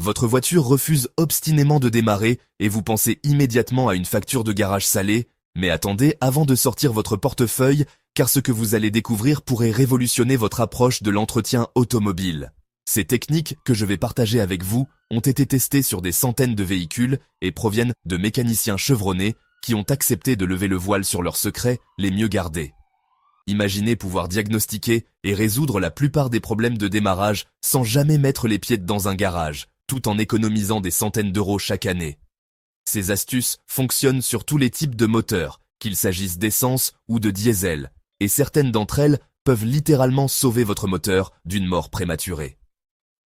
Votre voiture refuse obstinément de démarrer et vous pensez immédiatement à une facture de garage salée, mais attendez avant de sortir votre portefeuille car ce que vous allez découvrir pourrait révolutionner votre approche de l'entretien automobile. Ces techniques que je vais partager avec vous ont été testées sur des centaines de véhicules et proviennent de mécaniciens chevronnés qui ont accepté de lever le voile sur leurs secrets les mieux gardés. Imaginez pouvoir diagnostiquer et résoudre la plupart des problèmes de démarrage sans jamais mettre les pieds dans un garage, tout en économisant des centaines d'euros chaque année. Ces astuces fonctionnent sur tous les types de moteurs, qu'il s'agisse d'essence ou de diesel, et certaines d'entre elles peuvent littéralement sauver votre moteur d'une mort prématurée.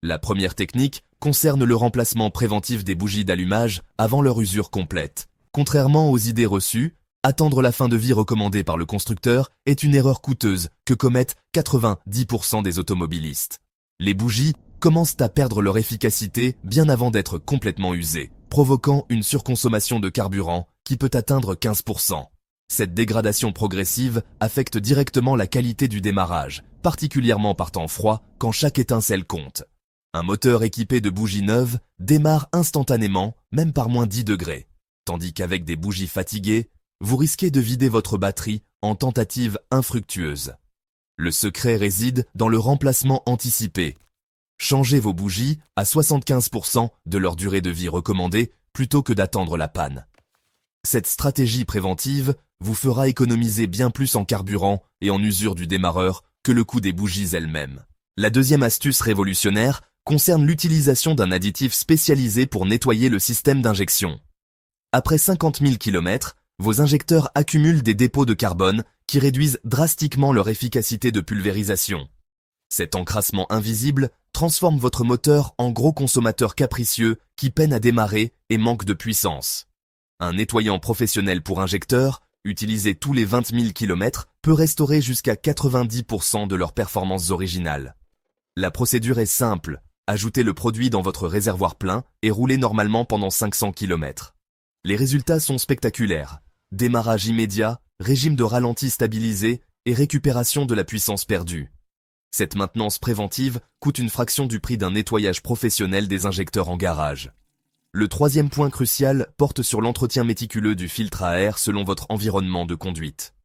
La première technique concerne le remplacement préventif des bougies d'allumage avant leur usure complète. Contrairement aux idées reçues, attendre la fin de vie recommandée par le constructeur est une erreur coûteuse que commettent 90% des automobilistes. Les bougies commencent à perdre leur efficacité bien avant d'être complètement usées, provoquant une surconsommation de carburant qui peut atteindre 15%. Cette dégradation progressive affecte directement la qualité du démarrage, particulièrement par temps froid quand chaque étincelle compte. Un moteur équipé de bougies neuves démarre instantanément, même par moins 10 degrés, tandis qu'avec des bougies fatiguées, vous risquez de vider votre batterie en tentative infructueuse. Le secret réside dans le remplacement anticipé. Changez vos bougies à 75% de leur durée de vie recommandée plutôt que d'attendre la panne. Cette stratégie préventive vous fera économiser bien plus en carburant et en usure du démarreur que le coût des bougies elles-mêmes. La deuxième astuce révolutionnaire concerne l'utilisation d'un additif spécialisé pour nettoyer le système d'injection. Après 50 000 km, vos injecteurs accumulent des dépôts de carbone qui réduisent drastiquement leur efficacité de pulvérisation. Cet encrassement invisible transforme votre moteur en gros consommateur capricieux qui peine à démarrer et manque de puissance. Un nettoyant professionnel pour injecteurs, utilisé tous les 20 000 km, peut restaurer jusqu'à 90% de leurs performances originales. La procédure est simple, ajoutez le produit dans votre réservoir plein et roulez normalement pendant 500 km. Les résultats sont spectaculaires. Démarrage immédiat, régime de ralenti stabilisé et récupération de la puissance perdue. Cette maintenance préventive coûte une fraction du prix d'un nettoyage professionnel des injecteurs en garage. Le troisième point crucial porte sur l'entretien méticuleux du filtre à air selon votre environnement de conduite.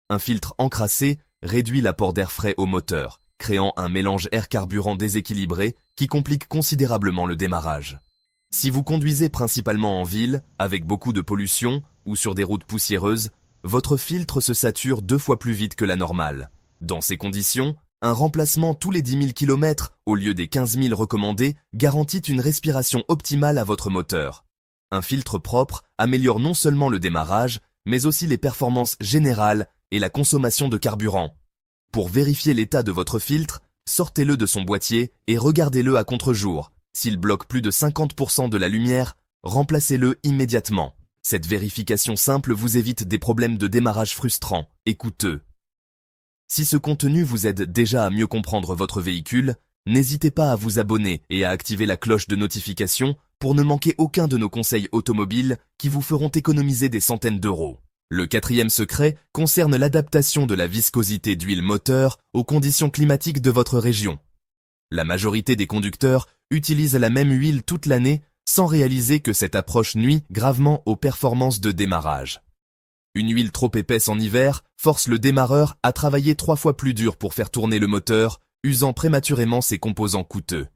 Un filtre encrassé réduit l'apport d'air frais au moteur, créant un mélange air-carburant déséquilibré qui complique considérablement le démarrage. Si vous conduisez principalement en ville, avec beaucoup de pollution ou sur des routes poussiéreuses, votre filtre se sature 2 fois plus vite que la normale. Dans ces conditions, un remplacement tous les 10 000 km au lieu des 15 000 recommandés garantit une respiration optimale à votre moteur. Un filtre propre améliore non seulement le démarrage, mais aussi les performances générales et la consommation de carburant. Pour vérifier l'état de votre filtre, sortez-le de son boîtier et regardez-le à contre-jour. S'il bloque plus de 50% de la lumière, remplacez-le immédiatement. Cette vérification simple vous évite des problèmes de démarrage frustrants et coûteux. Si ce contenu vous aide déjà à mieux comprendre votre véhicule, n'hésitez pas à vous abonner et à activer la cloche de notification pour ne manquer aucun de nos conseils automobiles qui vous feront économiser des centaines d'euros. Le quatrième secret concerne l'adaptation de la viscosité d'huile moteur aux conditions climatiques de votre région. La majorité des conducteurs utilisent la même huile toute l'année sans réaliser que cette approche nuit gravement aux performances de démarrage. Une huile trop épaisse en hiver force le démarreur à travailler 3 fois plus dur pour faire tourner le moteur, usant prématurément ses composants coûteux.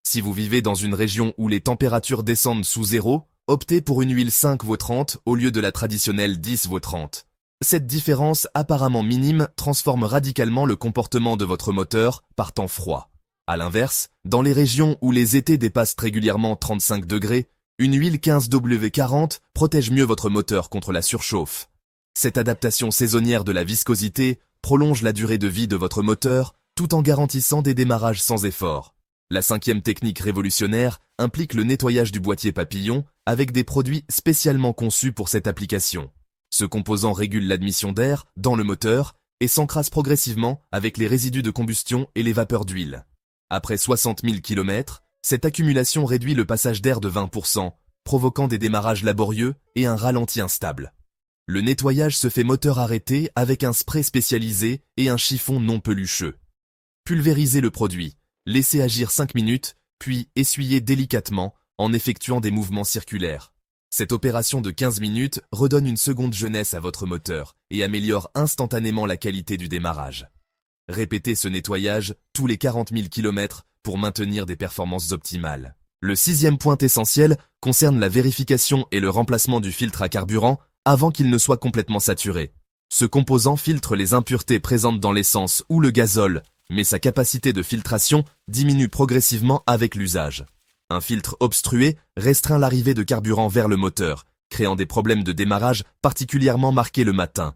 Si vous vivez dans une région où les températures descendent sous zéro, optez pour une huile 5V30 au lieu de la traditionnelle 10V30. Cette différence apparemment minime transforme radicalement le comportement de votre moteur par temps froid. À l'inverse, dans les régions où les étés dépassent régulièrement 35 degrés, une huile 15W40 protège mieux votre moteur contre la surchauffe. Cette adaptation saisonnière de la viscosité prolonge la durée de vie de votre moteur tout en garantissant des démarrages sans effort. La cinquième technique révolutionnaire implique le nettoyage du boîtier papillon avec des produits spécialement conçus pour cette application. Ce composant régule l'admission d'air dans le moteur et s'encrasse progressivement avec les résidus de combustion et les vapeurs d'huile. Après 60 000 km, cette accumulation réduit le passage d'air de 20%, provoquant des démarrages laborieux et un ralenti instable. Le nettoyage se fait moteur arrêté avec un spray spécialisé et un chiffon non pelucheux. Pulvérisez le produit, laissez agir 5 minutes, puis essuyez délicatement en effectuant des mouvements circulaires. Cette opération de 15 minutes redonne une seconde jeunesse à votre moteur et améliore instantanément la qualité du démarrage. Répétez ce nettoyage tous les 40 000 km pour maintenir des performances optimales. Le sixième point essentiel concerne la vérification et le remplacement du filtre à carburant avant qu'il ne soit complètement saturé. Ce composant filtre les impuretés présentes dans l'essence ou le gazole, mais sa capacité de filtration diminue progressivement avec l'usage. Un filtre obstrué restreint l'arrivée de carburant vers le moteur, créant des problèmes de démarrage particulièrement marqués le matin.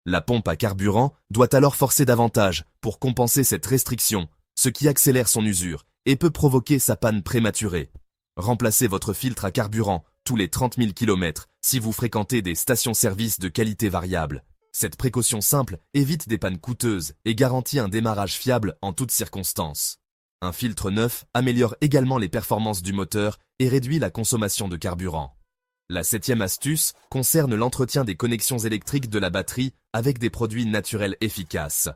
La pompe à carburant doit alors forcer davantage pour compenser cette restriction, ce qui accélère son usure et peut provoquer sa panne prématurée. Remplacez votre filtre à carburant tous les 30 000 km si vous fréquentez des stations-service de qualité variable. Cette précaution simple évite des pannes coûteuses et garantit un démarrage fiable en toutes circonstances. Un filtre neuf améliore également les performances du moteur et réduit la consommation de carburant. La septième astuce concerne l'entretien des connexions électriques de la batterie avec des produits naturels efficaces.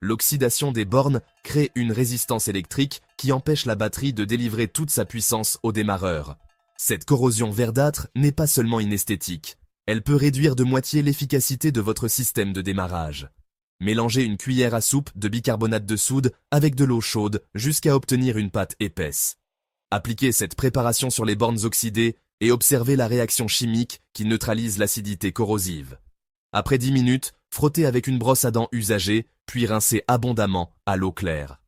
L'oxydation des bornes crée une résistance électrique qui empêche la batterie de délivrer toute sa puissance au démarreur. Cette corrosion verdâtre n'est pas seulement inesthétique, elle peut réduire de moitié l'efficacité de votre système de démarrage. Mélangez une cuillère à soupe de bicarbonate de soude avec de l'eau chaude jusqu'à obtenir une pâte épaisse. Appliquez cette préparation sur les bornes oxydées et observez la réaction chimique qui neutralise l'acidité corrosive. Après 10 minutes, frottez avec une brosse à dents usagée, puis rincez abondamment à l'eau claire.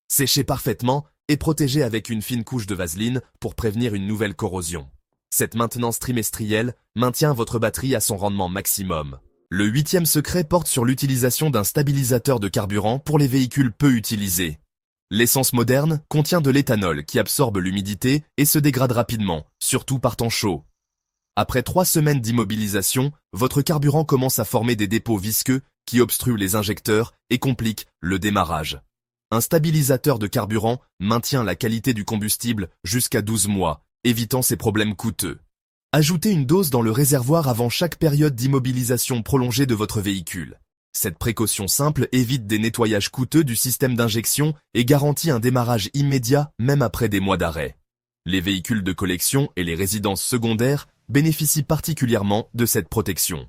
Séchez parfaitement et protégez avec une fine couche de vaseline pour prévenir une nouvelle corrosion. Cette maintenance trimestrielle maintient votre batterie à son rendement maximum. Le huitième secret porte sur l'utilisation d'un stabilisateur de carburant pour les véhicules peu utilisés. L'essence moderne contient de l'éthanol qui absorbe l'humidité et se dégrade rapidement, surtout par temps chaud. Après 3 semaines d'immobilisation, votre carburant commence à former des dépôts visqueux qui obstruent les injecteurs et compliquent le démarrage. Un stabilisateur de carburant maintient la qualité du combustible jusqu'à 12 mois, évitant ces problèmes coûteux. Ajoutez une dose dans le réservoir avant chaque période d'immobilisation prolongée de votre véhicule. Cette précaution simple évite des nettoyages coûteux du système d'injection et garantit un démarrage immédiat même après des mois d'arrêt. Les véhicules de collection et les résidences secondaires bénéficient particulièrement de cette protection.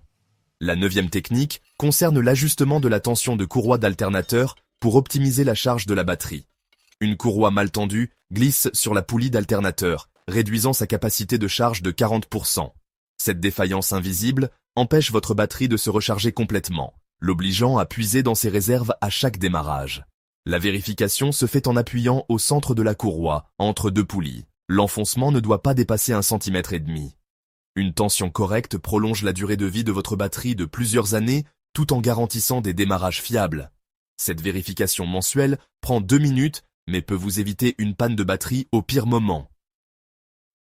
La neuvième technique concerne l'ajustement de la tension de courroie d'alternateur pour optimiser la charge de la batterie. Une courroie mal tendue glisse sur la poulie d'alternateur, réduisant sa capacité de charge de 40%. Cette défaillance invisible empêche votre batterie de se recharger complètement, l'obligeant à puiser dans ses réserves à chaque démarrage. La vérification se fait en appuyant au centre de la courroie, entre 2 poulies. L'enfoncement ne doit pas dépasser 1,5 cm. Une tension correcte prolonge la durée de vie de votre batterie de plusieurs années tout en garantissant des démarrages fiables. Cette vérification mensuelle prend 2 minutes mais peut vous éviter une panne de batterie au pire moment.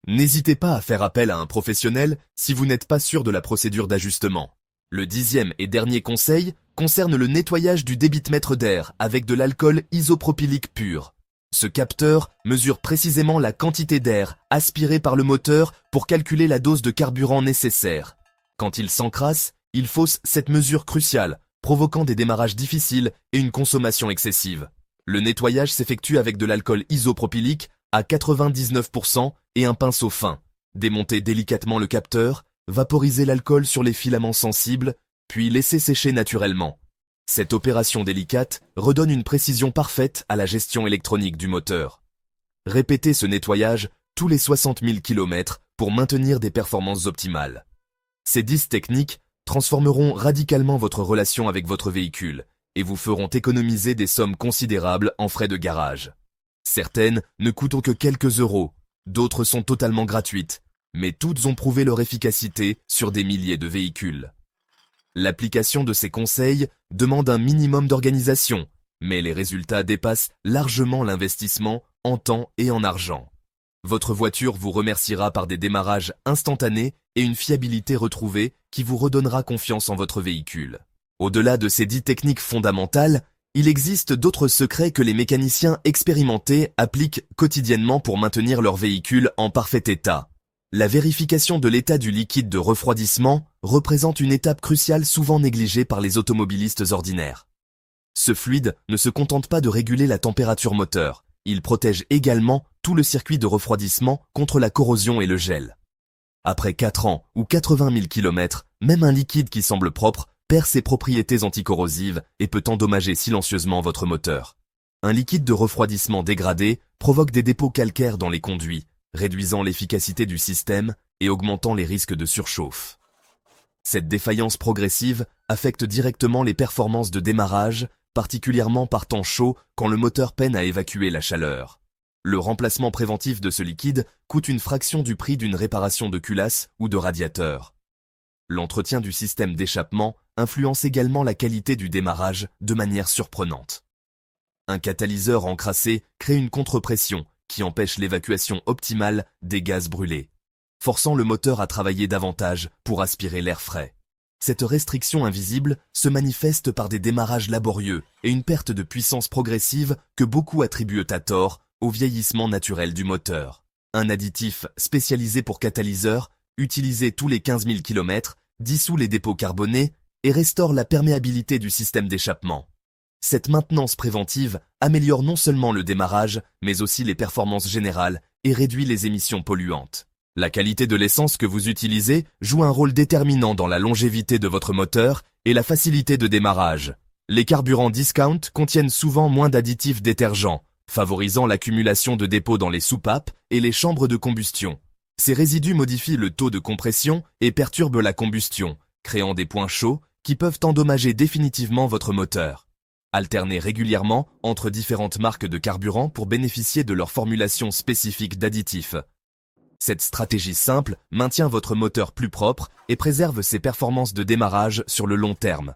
N'hésitez pas à faire appel à un professionnel si vous n'êtes pas sûr de la procédure d'ajustement. Le 10e et dernier conseil concerne le nettoyage du débitomètre d'air avec de l'alcool isopropylique pur. Ce capteur mesure précisément la quantité d'air aspiré par le moteur pour calculer la dose de carburant nécessaire. Quand il s'encrasse, il fausse cette mesure cruciale, provoquant des démarrages difficiles et une consommation excessive. Le nettoyage s'effectue avec de l'alcool isopropylique à 99% et un pinceau fin. Démontez délicatement le capteur, vaporisez l'alcool sur les filaments sensibles, puis laissez sécher naturellement. Cette opération délicate redonne une précision parfaite à la gestion électronique du moteur. Répétez ce nettoyage tous les 60 000 km pour maintenir des performances optimales. Ces 10 techniques transformeront radicalement votre relation avec votre véhicule et vous feront économiser des sommes considérables en frais de garage. Certaines ne coûtent que quelques euros, d'autres sont totalement gratuites, mais toutes ont prouvé leur efficacité sur des milliers de véhicules. L'application de ces conseils demande un minimum d'organisation, mais les résultats dépassent largement l'investissement en temps et en argent. Votre voiture vous remerciera par des démarrages instantanés et une fiabilité retrouvée qui vous redonnera confiance en votre véhicule. Au-delà de ces 10 techniques fondamentales, il existe d'autres secrets que les mécaniciens expérimentés appliquent quotidiennement pour maintenir leur véhicule en parfait état. La vérification de l'état du liquide de refroidissement représente une étape cruciale souvent négligée par les automobilistes ordinaires. Ce fluide ne se contente pas de réguler la température moteur, Il protège également tout le circuit de refroidissement contre la corrosion et le gel. Après 4 ans ou 80 000 km, même un liquide qui semble propre perd ses propriétés anticorrosives et peut endommager silencieusement votre moteur. Un liquide de refroidissement dégradé provoque des dépôts calcaires dans les conduits, réduisant l'efficacité du système et augmentant les risques de surchauffe. Cette défaillance progressive affecte directement les performances de démarrage, particulièrement par temps chaud quand le moteur peine à évacuer la chaleur. Le remplacement préventif de ce liquide coûte une fraction du prix d'une réparation de culasse ou de radiateur. L'entretien du système d'échappement influence également la qualité du démarrage de manière surprenante. Un catalyseur encrassé crée une contrepression qui empêche l'évacuation optimale des gaz brûlés, forçant le moteur à travailler davantage pour aspirer l'air frais. Cette restriction invisible se manifeste par des démarrages laborieux et une perte de puissance progressive que beaucoup attribuent à tort au vieillissement naturel du moteur. Un additif spécialisé pour catalyseur, utilisé tous les 15 000 km, dissout les dépôts carbonés et restaure la perméabilité du système d'échappement. Cette maintenance préventive améliore non seulement le démarrage, mais aussi les performances générales et réduit les émissions polluantes. La qualité de l'essence que vous utilisez joue un rôle déterminant dans la longévité de votre moteur et la facilité de démarrage. Les carburants discount contiennent souvent moins d'additifs détergents, favorisant l'accumulation de dépôts dans les soupapes et les chambres de combustion. Ces résidus modifient le taux de compression et perturbent la combustion, créant des points chauds qui peuvent endommager définitivement votre moteur. Alternez régulièrement entre différentes marques de carburant pour bénéficier de leur formulation spécifique d'additifs. Cette stratégie simple maintient votre moteur plus propre et préserve ses performances de démarrage sur le long terme.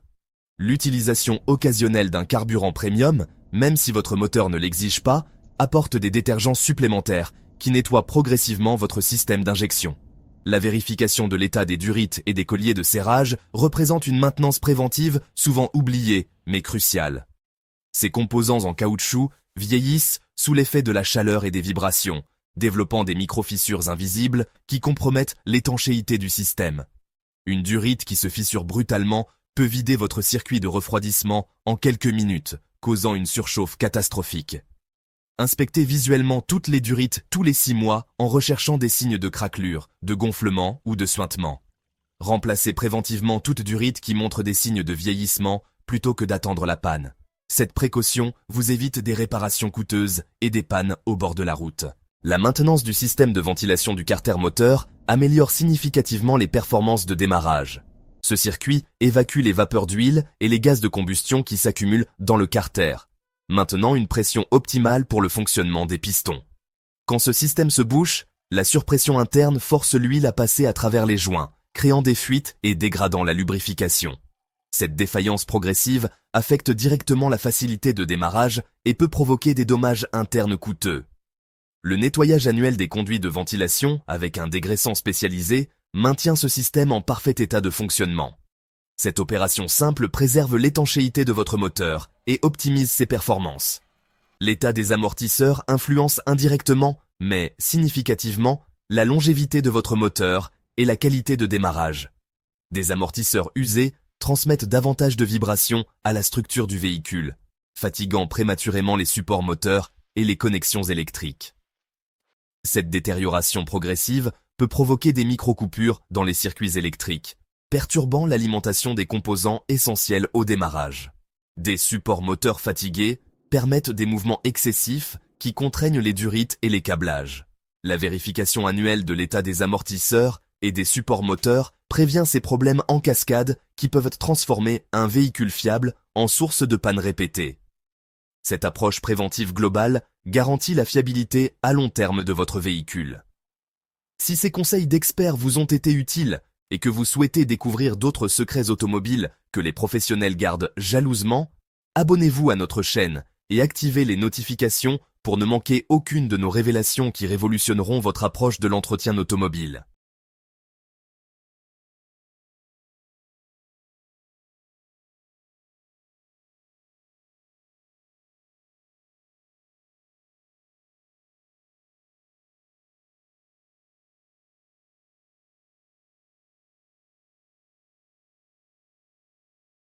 L'utilisation occasionnelle d'un carburant premium, même si votre moteur ne l'exige pas, apporte des détergents supplémentaires qui nettoient progressivement votre système d'injection. La vérification de l'état des durites et des colliers de serrage représente une maintenance préventive souvent oubliée, mais cruciale. Ces composants en caoutchouc vieillissent sous l'effet de la chaleur et des vibrations, développant des micro-fissures invisibles qui compromettent l'étanchéité du système. Une durite qui se fissure brutalement peut vider votre circuit de refroidissement en quelques minutes, causant une surchauffe catastrophique. Inspectez visuellement toutes les durites tous les 6 mois en recherchant des signes de craquelure, de gonflement ou de suintement. Remplacez préventivement toute durite qui montre des signes de vieillissement plutôt que d'attendre la panne. Cette précaution vous évite des réparations coûteuses et des pannes au bord de la route. La maintenance du système de ventilation du carter moteur améliore significativement les performances de démarrage. Ce circuit évacue les vapeurs d'huile et les gaz de combustion qui s'accumulent dans le carter, maintenant une pression optimale pour le fonctionnement des pistons. Quand ce système se bouche, la surpression interne force l'huile à passer à travers les joints, créant des fuites et dégradant la lubrification. Cette défaillance progressive affecte directement la facilité de démarrage et peut provoquer des dommages internes coûteux. Le nettoyage annuel des conduits de ventilation, avec un dégraissant spécialisé, maintient ce système en parfait état de fonctionnement. Cette opération simple préserve l'étanchéité de votre moteur et optimise ses performances. L'état des amortisseurs influence indirectement, mais significativement, la longévité de votre moteur et la qualité de démarrage. Des amortisseurs usés transmettent davantage de vibrations à la structure du véhicule, fatiguant prématurément les supports moteurs et les connexions électriques. Cette détérioration progressive peut provoquer des micro-coupures dans les circuits électriques, perturbant l'alimentation des composants essentiels au démarrage. Des supports moteurs fatigués permettent des mouvements excessifs qui contraignent les durites et les câblages. La vérification annuelle de l'état des amortisseurs et des supports moteurs prévient ces problèmes en cascade qui peuvent transformer un véhicule fiable en source de pannes répétées. Cette approche préventive globale garantit la fiabilité à long terme de votre véhicule. Si ces conseils d'experts vous ont été utiles et que vous souhaitez découvrir d'autres secrets automobiles que les professionnels gardent jalousement, abonnez-vous à notre chaîne et activez les notifications pour ne manquer aucune de nos révélations qui révolutionneront votre approche de l'entretien automobile.